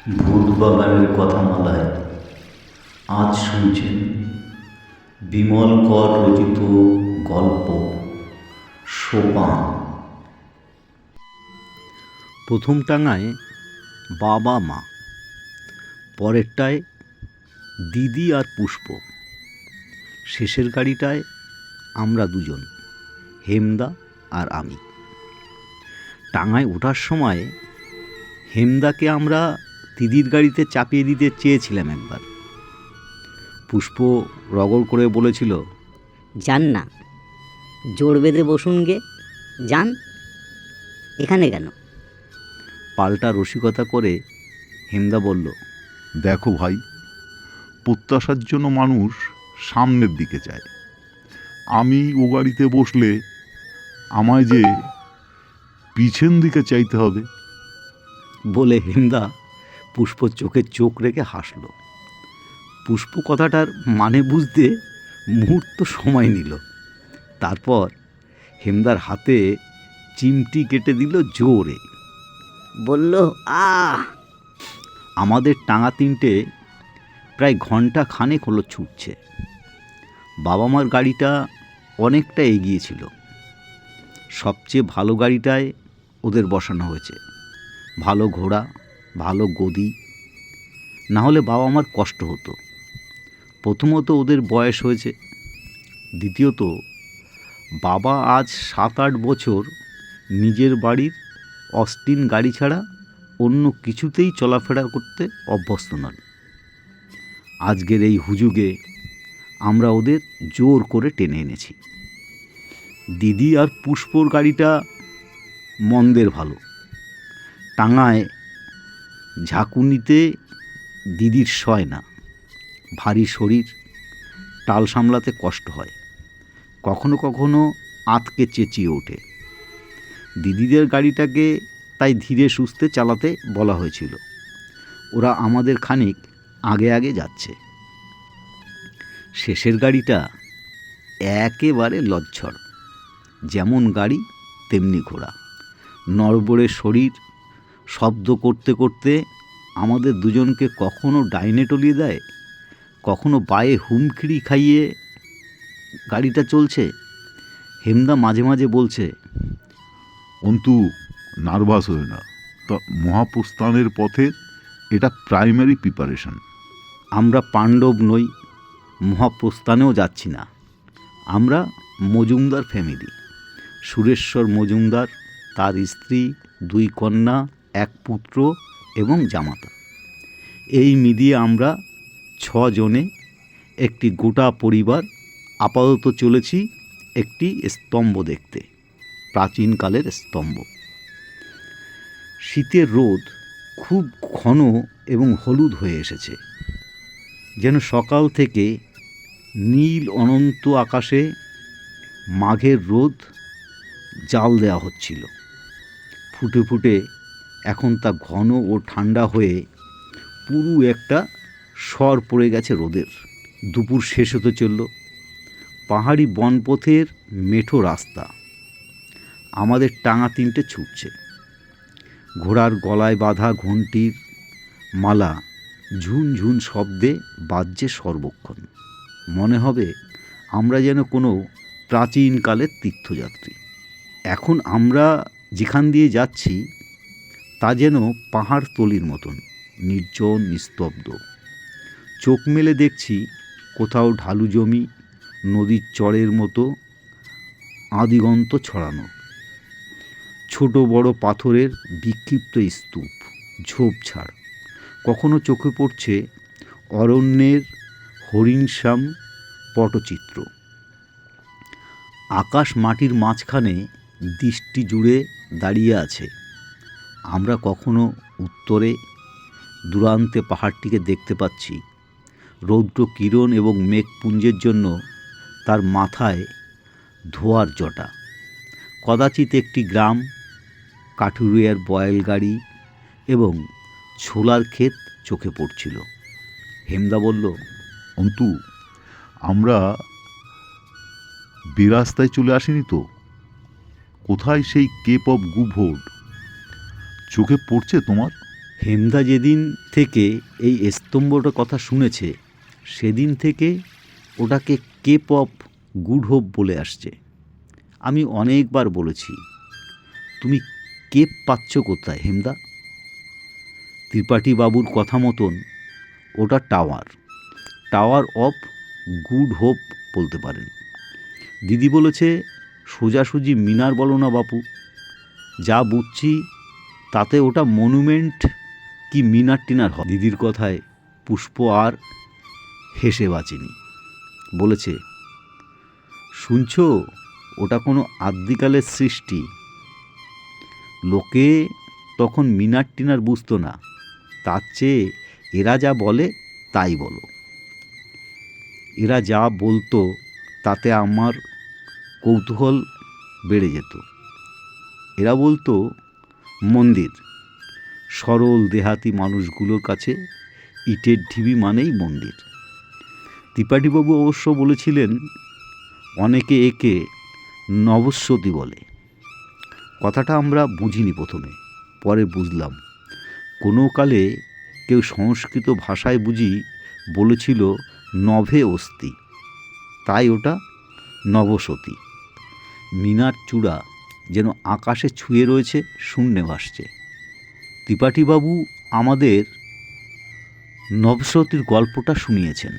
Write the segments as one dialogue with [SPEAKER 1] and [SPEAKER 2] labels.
[SPEAKER 1] ভূতবাগানের কথামালায় আজ শুনছেন বিমল কর রচিত গল্প সোপান।
[SPEAKER 2] প্রথম টাঙায় বাবা মা, পরেরটায় দিদি আর পুষ্প, শেষের গাড়িটায় আমরা দুজন, হেমদা আর আমি। টাঙায় ওঠার সময় হেমদাকে আমরা দিদির গাড়িতে চাপিয়ে দিতে চেয়েছিলাম একবার। পুষ্প রগড় করে বলেছিল,
[SPEAKER 3] যান না, জোর বেঁধে বসুন গে, যান। এখানে কেন?
[SPEAKER 2] পাল্টা রসিকতা করে হেমদা বলল,
[SPEAKER 4] দেখো ভাই, প্রত্যাশার জন্য মানুষ সামনের দিকে যায়। আমি ও গাড়িতে বসলে আমায় যে পিছন দিকে চাইতে হবে।
[SPEAKER 2] বলে হেমদা পুষ্প চোখে চোখ রেখে হাসল। পুষ্প কথাটার মানে বুঝতে মুহূর্ত সময় নিল। তারপর হেমদার হাতে চিমটি কেটে দিল জোরে।
[SPEAKER 3] বলল, আহ!
[SPEAKER 2] আমাদের টাঙা তিনটে প্রায় ঘন্টা খানেক হলো ছুটছে। বাবা মার গাড়িটা অনেকটা এগিয়ে ছিল। সবচেয়ে ভালো গাড়িটায় ওদের বসানো হয়েছে। ভালো ঘোড়া, ভালো গদি, না হলে বাবা মার কষ্ট হতো। প্রথমত ওদের বয়স হয়েছে, দ্বিতীয়ত বাবা আজ 7-8 বছর নিজের বাড়ির অস্টিন গাড়ি ছাড়া অন্য কিছুতেই চলাফেরা করতে অভ্যস্ত নন। আজকের এই হুজুগে আমরা ওদের জোর করে টেনে এনেছি। দিদি আর পুষ্পর গাড়িটা মন্দের ভালো। টাঙায় ঝাঁকুনিতে দিদির সয় না, ভারী শরীর, টাল সামলাতে কষ্ট হয়, কখনো কখনো আঁতকে চেঁচিয়ে ওঠে। দিদিদের গাড়িটাকে তাই ধীরে সুস্থে চালাতে বলা হয়েছিল। ওরা আমাদের খানিক আগে আগে যাচ্ছে। শেষের গাড়িটা একেবারে লজ্জর, যেমন গাড়ি তেমনি ঘোড়া, নড়বড়ে শরীর, শব্দ করতে করতে আমাদের দুজনকে কখনো ডাইনে টলিয়ে দেয়, কখনো বায়ে হুমকিড়ি খাইয়ে গাড়িটা চলছে। হেমদা মাঝে মাঝে বলছে,
[SPEAKER 4] অন্তু, নার্ভাস হয়ে না, তা মহাপ্রস্থানের পথের এটা প্রাইমারি প্রিপারেশন।
[SPEAKER 2] আমরা পাণ্ডব নই, মহাপ্রস্থানেও যাচ্ছি না। আমরা মজুমদার ফ্যামিলি। সুরেশ্বর মজুমদার, তার স্ত্রী, 2 কন্যা, 1 পুত্র এবং জামাতা, এই মিলিয়ে আমরা 6 জনে একটি গোটা পরিবার আপাতত চলেছি একটি স্তম্ভ দেখতে, প্রাচীনকালের স্তম্ভ। শীতের রোদ খুব ঘন এবং হলুদ হয়ে এসেছে, যেন সকাল থেকে নীল অনন্ত আকাশে মাঘের রোদ জাল দেওয়া হচ্ছিল। ফুটে ফুটে এখন তা ঘন ও ঠান্ডা হয়ে পুরু একটা স্বর পড়ে গেছে রোদের। দুপুর শেষ হতে চলল। পাহাড়ি বনপথের মেঠো রাস্তা, আমাদের টাঙা তিনটে ছুটছে। ঘোড়ার গলায় বাঁধা ঘণ্টির মালা ঝুনঝুন শব্দে বাজছে সর্বক্ষণ। মনে হবে আমরা যেন কোনো প্রাচীনকালের তীর্থযাত্রী। এখন আমরা যেখান দিয়ে যাচ্ছি তা যেন পাহাড়তলির মতন নির্জন, নিস্তব্ধ। চোখ মেলে দেখছি কোথাও ঢালু জমি, নদীর চরের মতো আদিগন্ত ছড়ানো, ছোট বড় পাথরের বিক্ষিপ্ত স্তূপ, ঝোপঝাড়। কখনো চোখে পড়ছে অরণ্যের হরিণশ্যাম পটচিত্র। আকাশ মাটির মাঝখানে দৃষ্টি জুড়ে দাঁড়িয়ে আছে। আমরা কখনো উত্তরে দূরান্তে পাহাড়টিকে দেখতে পাচ্ছি। রৌদ্র কিরণ এবং মেঘপুঞ্জের জন্য তার মাথায় ধোয়ার জটা। কদাচিৎ একটি গ্রাম, কাঠুরিয়ার বয়েল গাড়ি এবং ছোলার ক্ষেত চোখে পড়ছিল। হেমদা বলল,
[SPEAKER 4] অন্তু, আমরা বেরাস্তায় চলে আসিনি তো? কোথায় সেই কেপ অফ গুড হোপ চোখে পড়ছে তোমার?
[SPEAKER 2] হেমদা যেদিন থেকে এই স্তম্ভটার কথা শুনেছে সেদিন থেকে ওটাকে কেপ অফ গুড হোপ বলে আসছে। আমি অনেকবার বলেছি, তুমি কেপ পাচ্ছ কোথায় হেমদা? ত্রিপাঠী বাবুর কথা মতন ওটা টাওয়ার অফ গুড হোপ বলতে পারেন। দিদি বলেছে সোজাসুজি মিনার বলো না বাপু, যা বুঝছি তাতে ওটা মনুমেন্ট কি মিনার টিনার হয়। দিদির কথায় পুষ্প আর হেসে বাঁচেনি, বলেছে, শুনছো, ওটা কোনো আদ্যিকালের সৃষ্টি। লোকে তখন মিনার টিনার বুঝতো না, তার চেয়ে এরা যা বলে তাই বলো। এরা যা বলতো তাতে আমার কৌতূহল বেড়ে যেত। এরা বলতো মন্দির। সরল দেহাতি মানুষগুলোর কাছে ইটের ঢিবি মানেই মন্দির। ত্রিপাঠীবাবু অবশ্য বলেছিলেন অনেকে একে নবস্বতী বলে। কথাটা আমরা বুঝিনি প্রথমে, পরে বুঝলাম। কোনো কালে কেউ সংস্কৃত ভাষায় বুঝি বলেছিল নভে অস্তি, তাই ওটা নবসতী। মিনার চূড়া যেন আকাশে ছুঁয়ে রয়েছে, শূন্যে ভাসছে। ত্রিপাঠীবাবু আমাদের নবসতীর গল্পটা শুনিয়েছেন।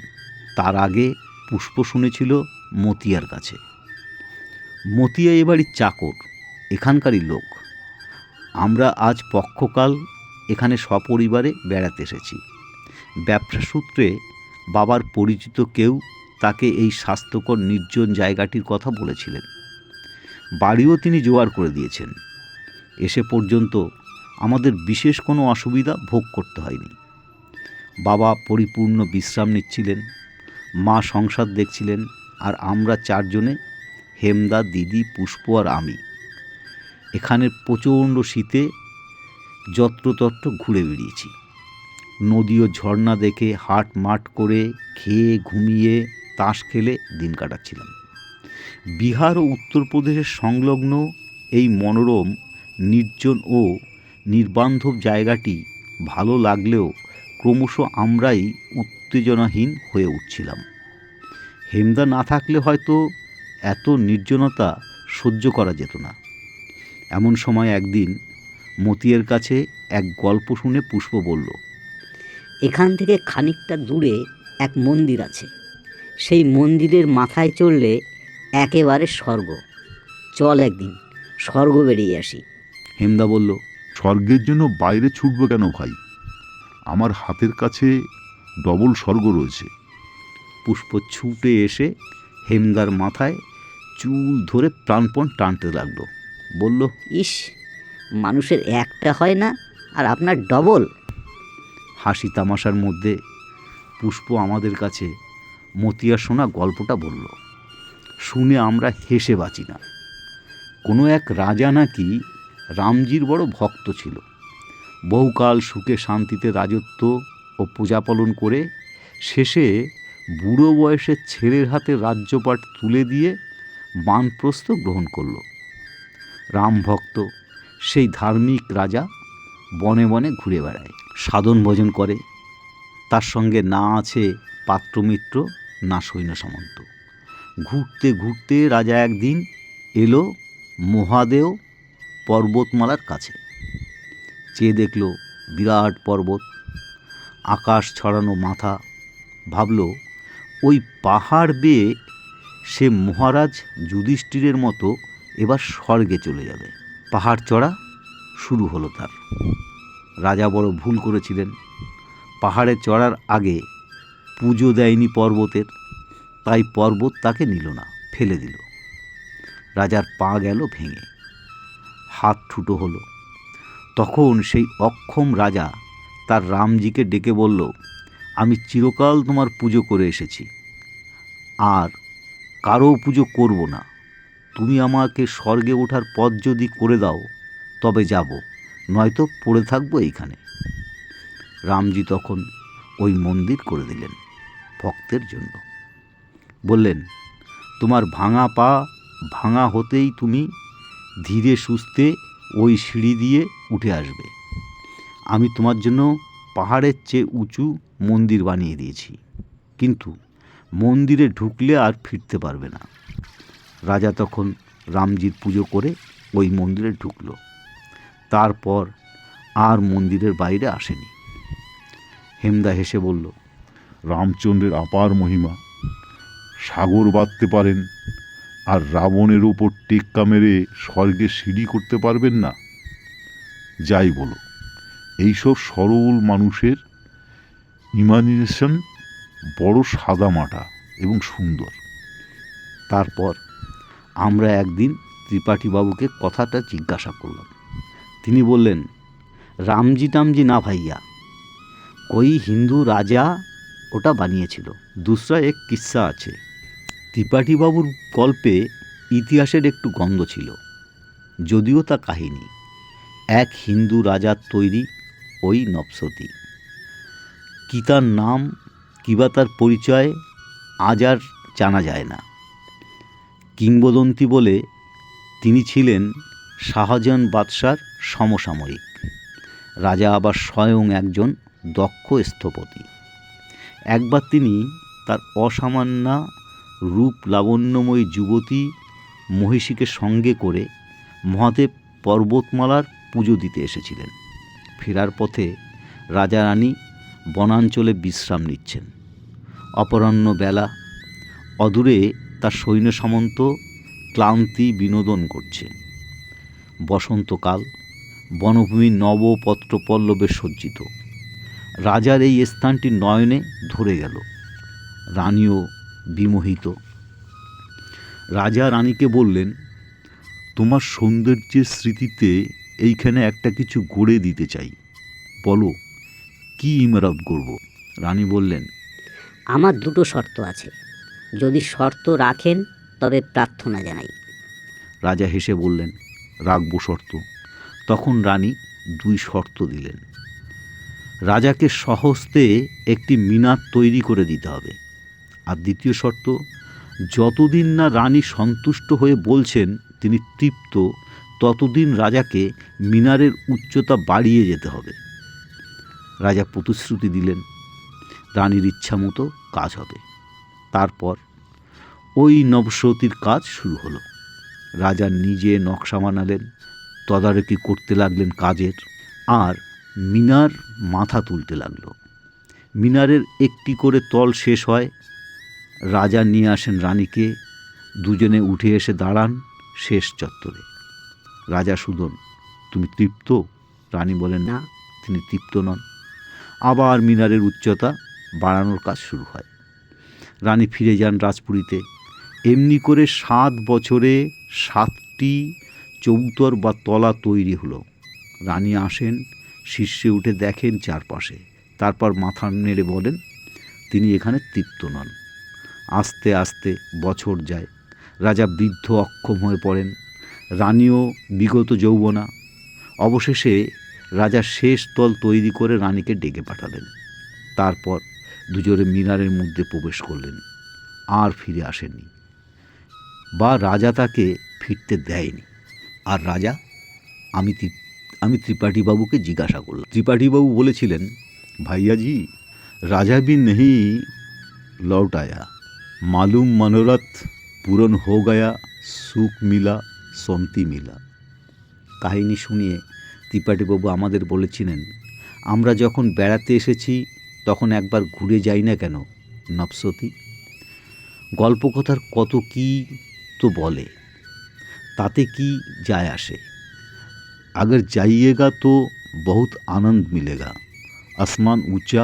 [SPEAKER 2] তার আগে পুষ্প শুনেছিল মতিয়ার কাছে। মতিয়া এ বাড়ির চাকর, এখানকারই লোক। আমরা আজ পক্ষকাল এখানে সপরিবারে বেড়াতে এসেছি। ব্যবসা সূত্রে বাবার পরিচিত কেউ তাকে এই স্বাস্থ্যকর নির্জন জায়গাটির কথা বলেছিলেন। বাড়িও তিনি জোগাড় করে দিয়েছেন। এসে পর্যন্ত আমাদের বিশেষ কোনো অসুবিধা ভোগ করতে হয়নি। বাবা পরিপূর্ণ বিশ্রাম নিচ্ছিলেন, মা সংসার দেখছিলেন, আর আমরা চারজনে, হেমদা, দিদি, পুষ্প আর আমি, এখানের প্রচণ্ড শীতে যত্রতত্র ঘুরে বেরিয়েছি। নদী ও ঝর্ণা দেখে হাট মাট করে খেয়ে ঘুমিয়ে তাস খেলে দিন কাটাচ্ছিলাম। বিহার ও উত্তরপ্রদেশের সংলগ্ন এই মনোরম নির্জন ও নির্বান্ধব জায়গাটি ভালো লাগলেও ক্রমশ আমরাই উত্তেজনাহীন হয়ে উঠছিলাম। হেমদা না থাকলে হয়তো এত নির্জনতা সহ্য করা যেত না। এমন সময় একদিন মতিয়ার কাছে এক গল্প শুনে পুষ্প বলল,
[SPEAKER 3] এখান থেকে খানিকটা দূরে এক মন্দির আছে। সেই মন্দিরের মাথায় চড়লে একেবারে স্বর্গ। চল একদিন স্বর্গ বেরিয়ে আসি।
[SPEAKER 2] হেমদা বলল,
[SPEAKER 4] স্বর্গের জন্য বাইরে ছুটবো কেন ভাই? আমার হাতের কাছে ডবল স্বর্গ রয়েছে।
[SPEAKER 2] পুষ্প ছুটে এসে হেমদার মাথায় চুল ধরে প্রাণপণ টানতে লাগলো। বলল,
[SPEAKER 3] ইস, মানুষের একটা হয় না আর আপনার ডবল।
[SPEAKER 2] হাসি তামাশার মধ্যে পুষ্প আমাদের কাছে মতিয়ার শোনা গল্পটা বলল। শুনে আমরা হেসে বাঁচি না। কোনো এক রাজা নাকি রামজির বড় ভক্ত ছিল। বহুকাল সুখে শান্তিতে রাজত্ব ও পূজা পালন করে শেষে বুড়ো বয়সের ছেলের হাতে রাজ্যপাট তুলে দিয়ে বানপ্রস্থ গ্রহণ করল। রামভক্ত সেই ধার্মিক রাজা বনে বনে ঘুরে বেড়ায়, সাধন ভোজন করে। তার সঙ্গে না আছে পাত্রমিত্র, না সৈন্য সামন্ত। ঘুরতে ঘুরতে রাজা একদিন এলো মহাদেও পর্বতমালার কাছে। চেয়ে দেখল বিরাট পর্বত, আকাশ ছড়ানো মাথা। ভাবল ওই পাহাড় বেয়ে সে মহারাজ যুধিষ্ঠিরের মতো এবার স্বর্গে চলে যাবে। পাহাড় চড়া শুরু হলো তার। রাজা বড় ভুল করেছিলেন। পাহাড়ে চড়ার আগে পুজো দেয়নি পর্বতের, তাই পর্বত তাকে নিল না, ফেলে দিল। রাজার পা গেল ভেঙে, হাত ঠুটো হলো। তখন সেই অক্ষম রাজা তার রামজিকে ডেকে বলল, আমি চিরকাল তোমার পুজো করে এসেছি, আর কারও পুজো করব না। তুমি আমাকে স্বর্গে ওঠার পথ যদি করে দাও তবে যাব, নয়তো পড়ে থাকবো এইখানে। রামজি তখন ওই মন্দির করে দিলেন ভক্তের জন্য। বললেন, তোমার ভাঙা পা ভাঙা হতেই তুমি ধীরে সুস্থে ওই সিঁড়ি দিয়ে উঠে আসবে। আমি তোমার জন্য পাহাড়ের চেয়ে উঁচু মন্দির বানিয়ে দিয়েছি, কিন্তু মন্দিরে ঢুকলে আর ফিরতে পারবে না। রাজা তখন রামজির পুজো করে ওই মন্দিরে ঢুকল। তারপর আর মন্দিরের বাইরে আসেনি। হেমদা হেসে বলল,
[SPEAKER 4] রামচন্দ্রের আপার মহিমা। সাগর বাঁধতে পারেন, আর রাবণের ওপর টেক্কা মেরে স্বর্গে সিঁড়ি করতে পারবেন না। যাই বলো, এইসব সরল মানুষের ইমাজিনেশন বড় সাদামাটা এবং সুন্দর।
[SPEAKER 2] তারপর আমরা একদিন ত্রিপাঠীবাবুকে কথাটা জিজ্ঞাসা করলাম। তিনি বললেন, রামজি টামজি না ভাইয়া, कोई হিন্দু রাজা ওটা বানিয়েছিল। দুসরা এক কিস্সা আছে। ত্রিপাঠীবাবুর গল্পে ইতিহাসের একটু গন্ধ ছিল, যদিও তা কাহিনী। এক হিন্দু রাজার তৈরি ওই নবসতী। কি তার নাম কিবা তার পরিচয় আজ আর জানা যায় না। কিংবদন্তি বলে তিনি ছিলেন শাহজাহান বাদশার সমসাময়িক। রাজা আবার স্বয়ং একজন দক্ষ স্থপতি। একবার তিনি তার অসামান্য রূপ লাবণ্যময়ী যুবতী মহিষীকে সঙ্গে করে মহাদেব পর্বতমালার পুজো দিতে এসেছিলেন। ফেরার পথে রাজা রানী বনাঞ্চলে বিশ্রাম নিচ্ছেন। অপরাহ্ন বেলা, অদূরে তার সৈন্য সামন্ত ক্লান্তি বিনোদন করছে। বসন্তকাল, বনভূমি নবপত্র পল্লবে সজ্জিত। রাজার এই স্থানটি নয়নে ধরে গেল। রানীও বিমোহিত। রাজা রানীকে বললেন, তোমার সৌন্দর্যের স্মৃতিতে এইখানে একটা কিছু গড়ে দিতে চাই, বলো কি ইমারত করব? রানী বললেন,
[SPEAKER 3] আমার দুটো শর্ত আছে, যদি শর্ত রাখেন তবে প্রার্থনা জানাই।
[SPEAKER 2] রাজা হেসে বললেন, রাখব শর্ত। তখন রানী দুই শর্ত দিলেন। রাজাকে স্বহস্তে একটি মিনার তৈরি করে দিতে হবে, আর দ্বিতীয় শর্ত, যতদিন না রানী সন্তুষ্ট হয়ে বলছেন তিনি তৃপ্ত, ততদিন রাজাকে মিনারের উচ্চতা বাড়িয়ে যেতে হবে। রাজা প্রতিশ্রুতি দিলেন, রানীর ইচ্ছা মতো কাজ হবে। তারপর ওই নবসতীর কাজ শুরু হলো। রাজা নিজে নকশা বানালেন, তদারকি করতে লাগলেন কাজের, আর মিনার মাথা তুলতে লাগলো। মিনারের একটি করে তল শেষ হয়। রাজা নিয়ে আসেন রানীকে, দুজনে উঠে এসে দাঁড়ান শেষ চত্বরে। রাজা সুদন, তুমি তৃপ্ত? রানী বলেন, না, তিনি তৃপ্ত নন। আবার মিনারের উচ্চতা বাড়ানোর কাজ শুরু হয়। রানী ফিরে যান রাজপুরীতে। এমনি করে 7 বছরে 7টি চৌতর বা তলা তৈরি হলো। রানী আসেন, শীর্ষে উঠে দেখেন চারপাশে, তারপর মাথা নেড়ে বলেন তিনি এখানে তৃপ্ত নন। আস্তে আস্তে বছর যায়। রাজা বৃদ্ধ অক্ষম হয়ে পড়েন, রানীও বিগত যৌবনা। অবশেষে রাজা শেষ তল তৈরি করে রানীকে ডেকে পাঠালেন। তারপর দুজনে মিনারের মধ্যে প্রবেশ করলেন, আর ফিরে আসেননি, বা রাজা তাকে ফিরতে দেয়নি। আর রাজা, আমি ত্রিপাঠীবাবুকে জিজ্ঞাসা করলাম। ত্রিপাঠীবাবু বলেছিলেন, ভাইয়াজি, রাজা भी नहीं लौट आया, मालूम मनोरथ पूर्ण हो गया, सुख मिला, शांति मिला। কাহিনী শুনিয়ে ত্রিপাঠীবাবু আমাদের বলেছিলেন, আমরা যখন বেড়াতে এসেছি তখন একবার ঘুরে যাই না কেন নবসতী? গল্পকথার কত কি তো বলে, তাতে কি যায় আসে? अगर जाइएगा तो बहुत आनंद मिलेगा, आसमान ऊंचा,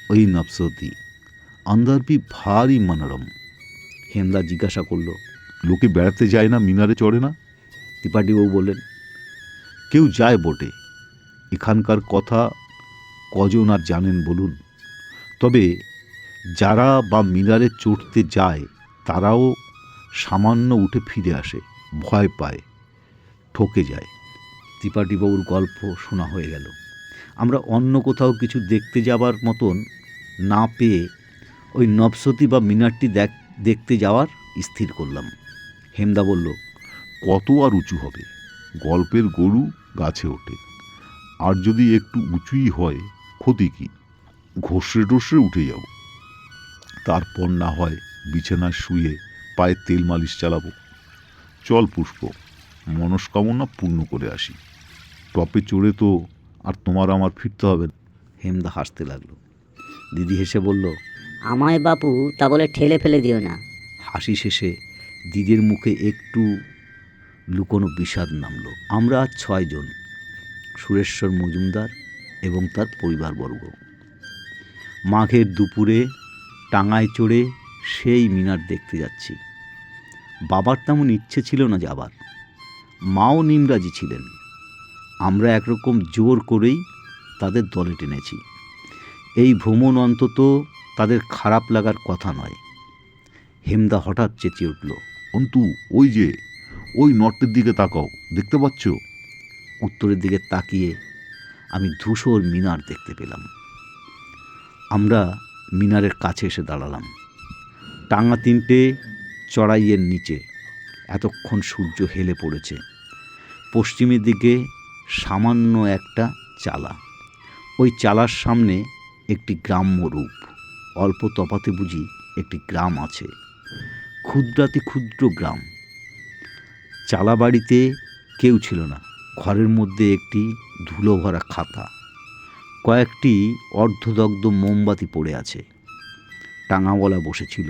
[SPEAKER 2] वही नबसती, अंदर भी भारी मनोरम। হেমদা জিজ্ঞাসা করল,
[SPEAKER 4] লোকে বেড়াতে যায় না, মিনারে চড়ে না?
[SPEAKER 2] ত্রিপাঠীবাবু বললেন, কেউ যায় বটে, এখানকার কথা কজন আর জানেন বলুন? তবে যারা বা মিনারে চড়তে যায় তারাও সামান্য উঠে ফিরে আসে, ভয় পায়, ঠকে যায়। ত্রিপাঠীবাবুর গল্প শোনা হয়ে গেল। আমরা অন্য কোথাও কিছু দেখতে যাবার মতন না পেয়ে ওই নবসতী বা মিনারটি দেখতে যাওয়ার স্থির করলাম। হেমদা বলল,
[SPEAKER 4] কত আর উঁচু হবে? গল্পের গরু গাছে ওঠে, আর যদি একটু উঁচুই হয় ক্ষতি কি, ঘষড়ে টসড়ে উঠে যাব। তারপর না হয় বিছানায় শুয়ে পায়ে তেল মালিশ চালাবো। চল পুষ্প, মনস্কামনা পূর্ণ করে আসি। টপে চড়ে তো আর তোমার আমার ফিরতে হবে না।
[SPEAKER 2] হেমদা হাসতে লাগলো। দিদি হেসে বলল,
[SPEAKER 3] আমায় বাপু তা বলে ঠেলে ফেলে দিও না।
[SPEAKER 2] হাসি শেষে দিদির মুখে একটু লুকোনো বিষাদ নামলো। আমরা আজ 6 জন, সুরেশ্বর মজুমদার এবং তার পরিবারবর্গ। মাঘের দুপুরে টাঙায় চড়ে সেই মিনার দেখতে যাচ্ছি। বাবার তেমন ইচ্ছে ছিল না যাবার, মাও নিমরাজি ছিলেন। আমরা একরকম জোর করেই তাদের দলে টেনেছি। এই ভ্রমণ অন্তত তাদের খারাপ লাগার কথা নয়। হেমদা হঠাৎ চেঁচিয়ে উঠল,
[SPEAKER 4] অন্তু, ওই যে ওই নর্তের দিকে তাকাও, দেখতে পাচ্ছ?
[SPEAKER 2] উত্তরের দিকে তাকিয়ে আমি ধূসর মিনার দেখতে পেলাম। আমরা মিনারের কাছে এসে দাঁড়ালাম। টাঙা 3টে চড়াইয়ের নিচে। এতক্ষণ সূর্য হেলে পড়েছে। পশ্চিমের দিকে সামান্য একটা চালা। ওই চালার সামনে একটি গ্রাম্য রূপ। অল্প তফাতে বুঝি একটি গ্রাম আছে, ক্ষুদ্রাতি ক্ষুদ্র গ্রাম। চালা বাড়িতে কেউ ছিল না। ঘরের মধ্যে একটি ধুলো ভরা খাতা, কয়েকটি অর্ধদগ্ধ মোমবাতি পড়ে আছে। টাঙাওয়ালা বসেছিল।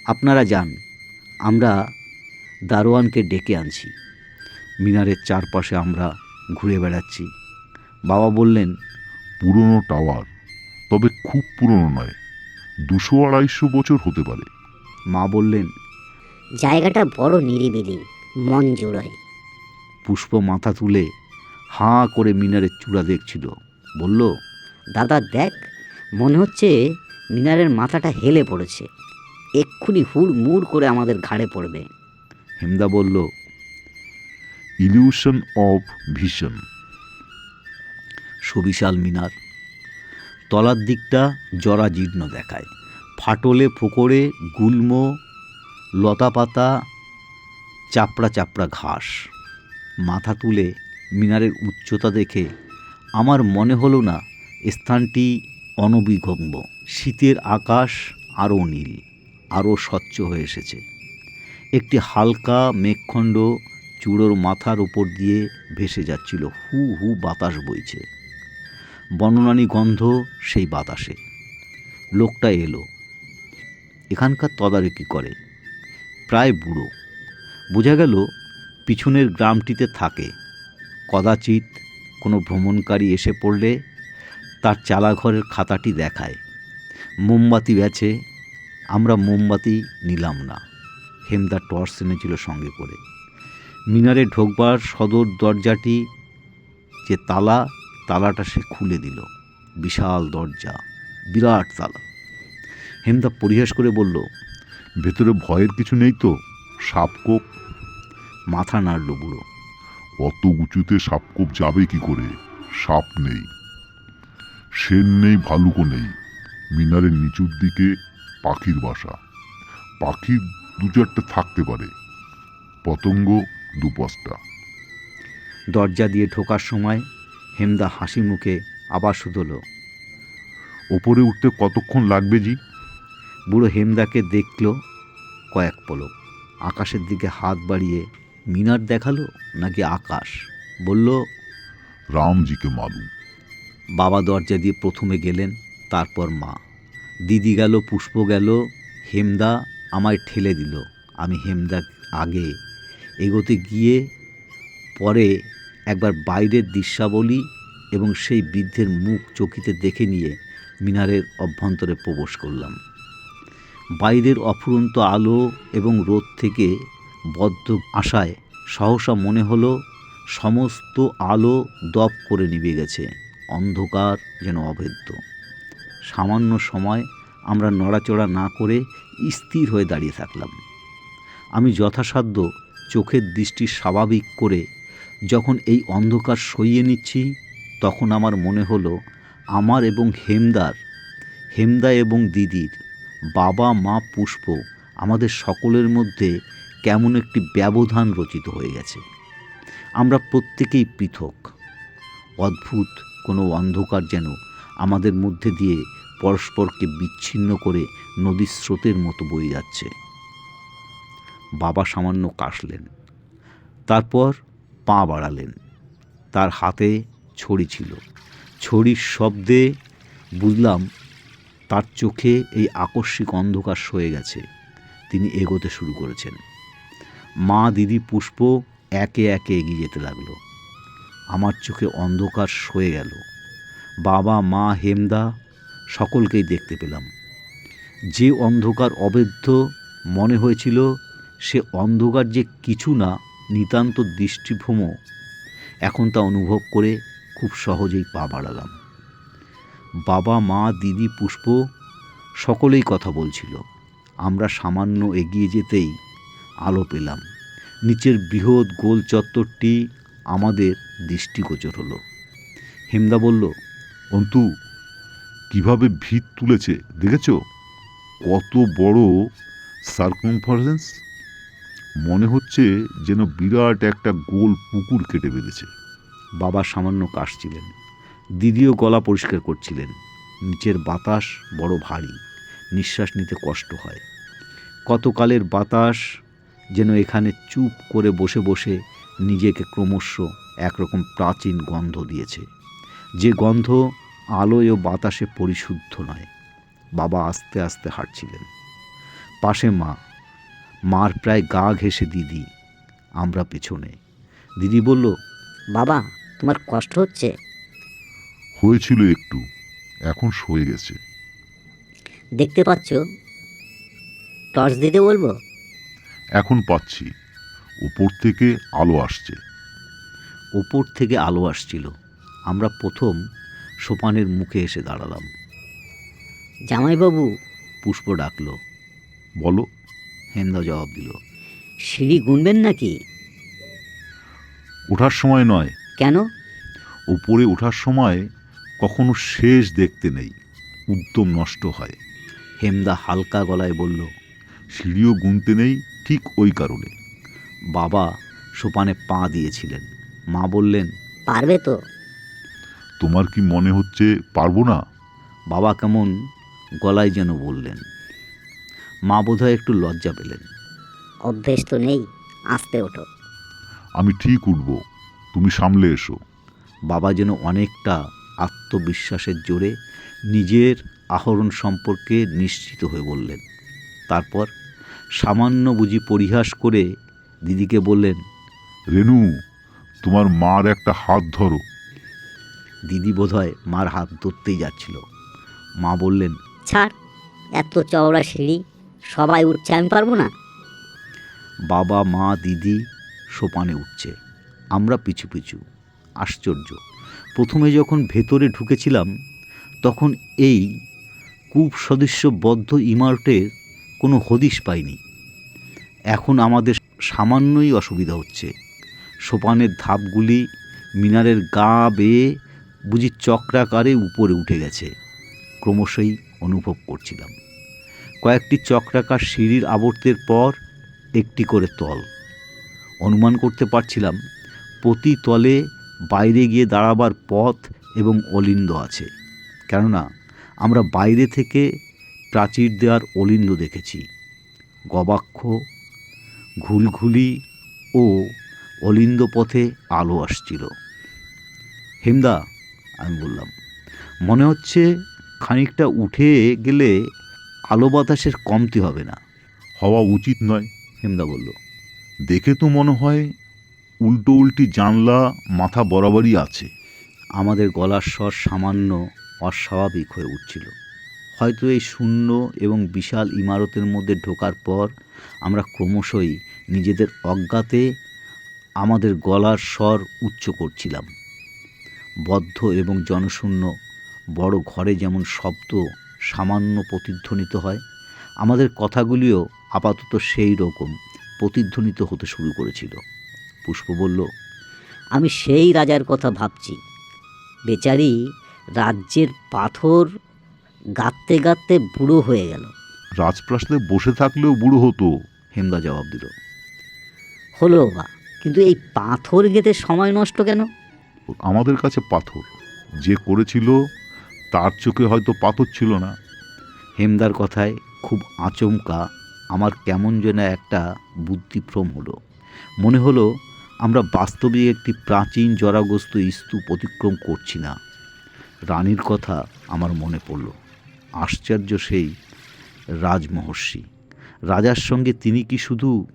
[SPEAKER 2] আপনারা যান, আমরা দারোয়ানকে ডেকে আনছি। মিনারের চারপাশে আমরা ঘুরে বেড়াচ্ছি। বাবা বললেন,
[SPEAKER 4] পুরনো টাওয়ার, তবে খুব পুরনো নয়, 200-250 বছর হতে পারে।
[SPEAKER 2] মা বললেন,
[SPEAKER 5] জায়গাটা বড় নিরিবিলি, মন জুড়োয়।
[SPEAKER 2] পুষ্প মাথা তুলে হাঁ করে মিনারের চূড়া দেখছিল। বলল,
[SPEAKER 3] দাদা দেখ, মনে হচ্ছে মিনারের মাথাটা হেলে পড়েছে, এক্ষুনি হুড়মুড় করে আমাদের ঘাড়ে পড়বে।
[SPEAKER 2] হেমদা বলল,
[SPEAKER 4] ইলিউশন অফ ভিশন।
[SPEAKER 2] সুবিশাল মিনার। তলার দিকটা জরাজীর্ণ দেখায়। ফাটলে ফোকরে গুল্ম, লতাপাতা, চাপড়া চাপড়া ঘাস। মাথা তুলে মিনারের উচ্চতা দেখে আমার মনে হলো না স্থানটি অনভিগম্য। শীতের আকাশ আরও নীল, আরও স্বচ্ছ হয়ে এসেছে। একটি হালকা মেঘখণ্ড চূড়োর মাথার উপর দিয়ে ভেসে যাচ্ছিল। হু হু বাতাস বইছে, বননানী গন্ধ সেই বাতাসে। লোকটা এলো, এখানকার তদারকি করে, প্রায় বুড়ো। বোঝা গেল পিছনের গ্রামটিতে থাকে। কদাচিৎ কোনো ভ্রমণকারী এসে পড়লে তার চালাঘরের খাতাটি দেখায়। মোমবাতি বেচে। আমরা মোমবাতি নিলাম না। হেমদা টর্চ এনেছিল সঙ্গে করে। মিনারে ঢোকবার সদর দরজাটি যে তালাটা সে খুলে দিল। বিশাল দরজা, বিরাট তালা। হেমদা পরিহাস করে বলল,
[SPEAKER 4] ভেতরে ভয়ের কিছু নেই তো? সাপকোপ?
[SPEAKER 2] মাথা নাড়ল বুড়ো।
[SPEAKER 4] অত উঁচুতে সাপকোপ যাবে কি করে? সাপ নেই, শের নেই, ভালুকও নেই। মিনারের নিচুর দিকে পাখির বাসা। পাখি 2-4টে থাকতে পারে, পতঙ্গ 2-5টা।
[SPEAKER 2] দরজা দিয়ে ঢোকার সময় হেমদা হাসি মুখে আবার শুধল,
[SPEAKER 4] ওপরে উঠতে কতক্ষণ লাগবে জি?
[SPEAKER 2] বুড়ো হেমদাকে দেখল কয়েক পলক। আকাশের দিকে হাত বাড়িয়ে মিনার দেখালো নাকি আকাশ, বলল,
[SPEAKER 4] রামজিকে মালুম।
[SPEAKER 2] বাবা দরজা দিয়ে প্রথমে গেলেন, তারপর মা। দিদি গেল, পুষ্প গেল। হেমদা আমায় ঠেলে দিল। আমি হেমদা আগে এগোতে গিয়ে পরে একবার বাইরের দৃশ্যাবলী এবং সেই বৃদ্ধের মুখ চকিতে দেখে নিয়ে মিনারের অভ্যন্তরে প্রবেশ করলাম। বাইরের অফুরন্ত আলো এবং রোদ থেকে বদ্ধ আশায় সহসা মনে হলো সমস্ত আলো দপ করে নিভে গেছে। অন্ধকার যেন অভেদ্য। সামান্য সময় আমরা নড়াচড়া না করে স্থির হয়ে দাঁড়িয়ে থাকলাম। আমি যথাসাধ্য চোখের দৃষ্টি স্বাভাবিক করে যখন এই অন্ধকার সইয়ে নিচ্ছি, তখন আমার মনে হলো আমার এবং হেমদা এবং দিদির, বাবা মা পুষ্প, আমাদের সকলের মধ্যে কেমন একটি ব্যবধান রচিত হয়ে গেছে। আমরা প্রত্যেকেই পৃথক, অদ্ভুত কোনো অন্ধকার যেন আমাদের মধ্যে দিয়ে পরস্পরকে বিচ্ছিন্ন করে নদীর স্রোতের মতো বয়ে যাচ্ছে। বাবা সামান্য কাশলেন, তারপর পা বাড়ালেন। তার হাতে ছড়ি ছিল। ছড়ির শব্দে বুঝলাম তার চোখে এই আকস্মিক অন্ধকার সয়ে গেছে। তিনি এগোতে শুরু করেছেন। মা, দিদি, পুষ্প একে একে এগিয়ে যেতে লাগলো। আমার চোখে অন্ধকার সয়ে গেল। বাবা, মা, হেমদা সকলকেই দেখতে পেলাম। যে অন্ধকার অবেদ্য মনে হয়েছিল, সে অন্ধকার যে কিছু না, নিতান্ত দৃষ্টিভ্রম, এখন তা অনুভব করে খুব সহজেই পা বাড়ালাম। বাবা, মা, দিদি, পুষ্প সকলেই কথা বলছিল। আমরা সামান্য এগিয়ে যেতেই আলো পেলাম। নিচের বৃহৎ গোল চত্বরটি আমাদের দৃষ্টিগোচর হলো। হেমদা বলল,
[SPEAKER 4] অন্তু, কিভাবে ভিত তুলেছে দেখেছ? কত বড় সার্কমফারেন্স! মনে হচ্ছে যেন বিরাট একটা গোল পুকুর কেটে ফেলেছে।
[SPEAKER 2] বাবা সামান্য কাশছিলেন। দিদিও গলা পরিষ্কার করছিলেন। নিচের বাতাস বড় ভারী, নিঃশ্বাস নিতে কষ্ট হয়। কতকালের বাতাস যেন এখানে চুপ করে বসে বসে নিজেকে ক্রমশ একরকম প্রাচীন গন্ধ দিয়েছে, যে গন্ধ আলোয় ও বাতাসে পরিশুদ্ধ নয়। বাবা আস্তে আস্তে হাঁটছিলেন। পাশে মা, মার প্রায় গা ঘেঁষে দিদি, আমরা পেছনে। দিদি বলল,
[SPEAKER 3] বাবা, তোমার কষ্ট হচ্ছে?
[SPEAKER 4] হয়েছিল একটু, এখন সয়ে গেছে।
[SPEAKER 3] দেখতে পাচ্ছ? টর্চ দিতে বলবো?
[SPEAKER 4] এখন পাচ্ছি, উপর থেকে আলো আসছে।
[SPEAKER 2] ওপর থেকে আলো আসছিল। আমরা প্রথম সোপানের মুখে এসে দাঁড়ালাম।
[SPEAKER 3] জামাইবাবু,
[SPEAKER 2] পুষ্প ডাকল।
[SPEAKER 4] বলো।
[SPEAKER 2] হেমদা জবাব দিল,
[SPEAKER 3] সিঁড়ি গুনবেন নাকি?
[SPEAKER 4] ওঠার সময় নয়।
[SPEAKER 3] কেন?
[SPEAKER 4] ওপরে ওঠার সময় কখনো শেষ দেখতে নেই, উদ্যম নষ্ট হয়।
[SPEAKER 2] হেমদা হালকা গলায় বলল,
[SPEAKER 4] সিঁড়িও গুনতে নেই ঠিক ওই কারণে।
[SPEAKER 2] বাবা সোপানে পা দিয়েছিলেন। মা বললেন,
[SPEAKER 5] পারবে তো?
[SPEAKER 4] তোমার কি মনে হচ্ছে পারবো না?
[SPEAKER 2] বাবা কেমন গলায় যেন বললেন। মা বোধহয় একটু লজ্জা পেলেন।
[SPEAKER 5] অভ্যেস তো নেই, আস্তে ওঠো।
[SPEAKER 4] আমি ঠিক উঠবো, তুমি সামলে এসো।
[SPEAKER 2] বাবা যেন অনেকটা আত্মবিশ্বাসের জোরে নিজের আহরণ সম্পর্কে নিশ্চিত হয়ে বললেন। তারপর সামান্য বুঝি পরিহাস করে দিদিকে বললেন,
[SPEAKER 4] রেনু, তোমার মার একটা হাত ধরো।
[SPEAKER 2] দিদি বোধহয় মার হাত ধরতেই যাচ্ছিল। মা বললেন,
[SPEAKER 5] ছাড়, এত চওড়া সিঁড়ি, সবাই উঠছে, আমি পারবো না।
[SPEAKER 2] বাবা, মা, দিদি সোপানে উঠছে, আমরা পিছু পিছু। আশ্চর্য, প্রথমে যখন ভেতরে ঢুকেছিলাম তখন এই কূপ সদৃশ্য বদ্ধ ইমারতের কোনো হদিশ পাইনি। এখন আমাদের সামান্যই অসুবিধা হচ্ছে। সোপানের ধাপগুলি মিনারের গা বেয়ে বুঝি চক্রাকারে উপরে উঠে গেছে, ক্রমশই অনুভব করছিলাম। কয়েকটি চক্রাকার সিঁড়ির আবর্তের পর একটি করে তল। অনুমান করতে পারছিলাম প্রতি তলে বাইরে গিয়ে দাঁড়াবার পথ এবং অলিন্দ আছে, কেননা আমরা বাইরে থেকে প্রাচীর দেওয়ার অলিন্দ দেখেছি। গবাক্ষ, ঘুলঘুলি ও অলিন্দ পথে আলো আসছিল। হেমদা, আমি বললাম, মনে হচ্ছে খানিকটা উঠে গেলে আলো বাতাসের কমতি হবে না।
[SPEAKER 4] হওয়া উচিত নয়।
[SPEAKER 2] হেমদা বলল,
[SPEAKER 4] দেখে তো মনে হয় উল্টো উল্টি জানলা মাথা বরাবরই আছে।
[SPEAKER 2] আমাদের গলার স্বর সামান্য অস্বাভাবিক হয়ে উঠছিল। হয়তো এই শূন্য এবং বিশাল ইমারতের মধ্যে ঢোকার পর আমরা ক্রমশই নিজেদের অজ্ঞাতে আমাদের গলার স্বর উচ্চ করছিলাম। বদ্ধ এবং জনশূন্য বড় ঘরে যেমন শব্দ সামান্য প্রতিধ্বনিত হয়, আমাদের কথাগুলিও আপাতত সেই রকম প্রতিধ্বনিত হতে শুরু করেছিল। পুষ্প বলল,
[SPEAKER 3] আমি সেই রাজার কথা ভাবছি। বেচারি রাজ্যের পাথর গাঁততে গাঁততে বুড়ো হয়ে গেল।
[SPEAKER 4] রাজপ্রাসাদে বসে থাকলেও বুড়ো হতো।
[SPEAKER 2] হেমদা জবাব দিল।
[SPEAKER 3] হলো বা, কিন্তু এই পাথর গেঁথে সময় নষ্ট কেন?
[SPEAKER 4] আমাদের কাছে পাথর। যে করেছিল তার চোখে হয়তো পাথর ছিল না।
[SPEAKER 2] হেমদার কথায় খুব আচমকা আমার কেমন যেন একটা বুদ্ধিভ্রম হলো। মনে হলো আমরা বাস্তবে একটি প্রাচীন জরাগ্রস্ত স্তূপ অতিক্রম করছি না। রানীর কথা আমার মনে পড়ল। আশ্চর্য সেই রাজমহর্ষি। রাজার সঙ্গে তিনি কি শুধু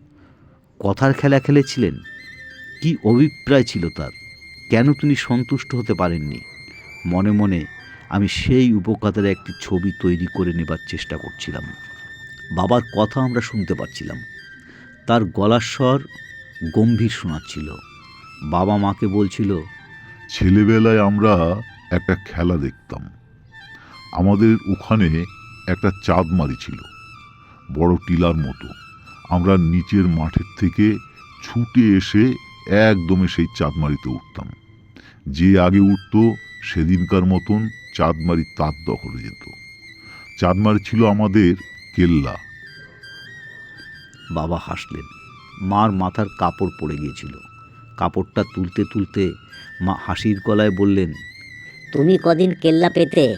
[SPEAKER 2] কথার খেলা খেলেছিলেন? কি অভিপ্রায় ছিল তার? কেন তিনি সন্তুষ্ট হতে পারেননি? মনে মনে আমি সেই উপকথার একটি ছবি তৈরি করে নেবার চেষ্টা করছিলাম। বাবার কথা আমরা শুনতে পাচ্ছিলাম। তার গলার স্বর গম্ভীর শোনাচ্ছিল। বাবা মাকে বলছিল,
[SPEAKER 4] ছেলেবেলায় আমরা একটা খেলা দেখতাম। আমাদের ওখানে একটা চাঁদমারি ছিল, বড় টিলার মতো। আমরা নিচের মাঠের থেকে ছুটে এসে একদমে সেই চাঁদমারিতে উঠতাম। যে আগে উঠত সেদিনকার মতন চাঁদমারি তার দখলে যেত। চাঁদমারি ছিল আমাদের কেল্লা।
[SPEAKER 2] বাবা হাসলেন। মার মাথার কাপড় পড়ে গিয়েছিল। কাপড়টা তুলতে তুলতে মা হাসির গলায় বললেন,
[SPEAKER 5] তুমি কদিন কেল্লা পেতে?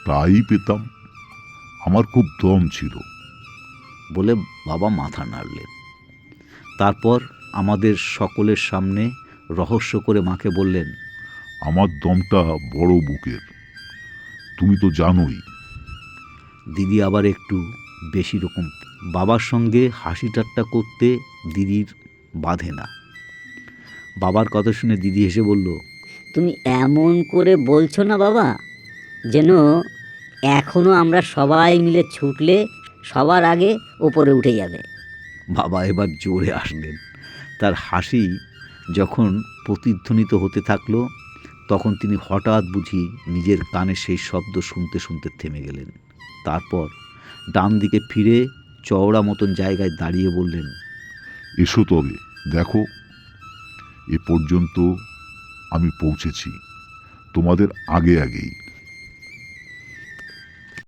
[SPEAKER 4] প্রায়ই পেতাম। আমার খুব দম ছিল।
[SPEAKER 2] বলে বাবা মাথা নাড়লেন। তারপর আমাদের সকলের সামনে রহস্য করে মাকে বললেন,
[SPEAKER 4] আমার দমটা বড় বুকের, তুমি তো জানোই।
[SPEAKER 2] দিদি আবার একটু বেশি রকম। বাবার সঙ্গে হাসি ঠাট্টা করতে দিদির বাধে না। বাবার কথা শুনে দিদি হেসে বলল,
[SPEAKER 5] তুমি এমন করে বলছো না বাবা, যেন এখনো আমরা সবাই মিলে ছুটলে সবার আগে ওপরে উঠে যাবে।
[SPEAKER 2] বাবা এবার জোরে আসলেন। তার হাসি যখন প্রতিধ্বনিত হতে থাকলো, তখন তিনি হঠাৎ বুঝি নিজের কানে সেই শব্দ শুনতে শুনতে থেমে গেলেন। তারপর ডান দিকে ফিরে চওড়া মতন জায়গায় দাঁড়িয়ে বললেন,
[SPEAKER 4] এসো তবে দেখো, এ পর্যন্ত আমি পৌঁছেছি তোমাদের আগে আগেই।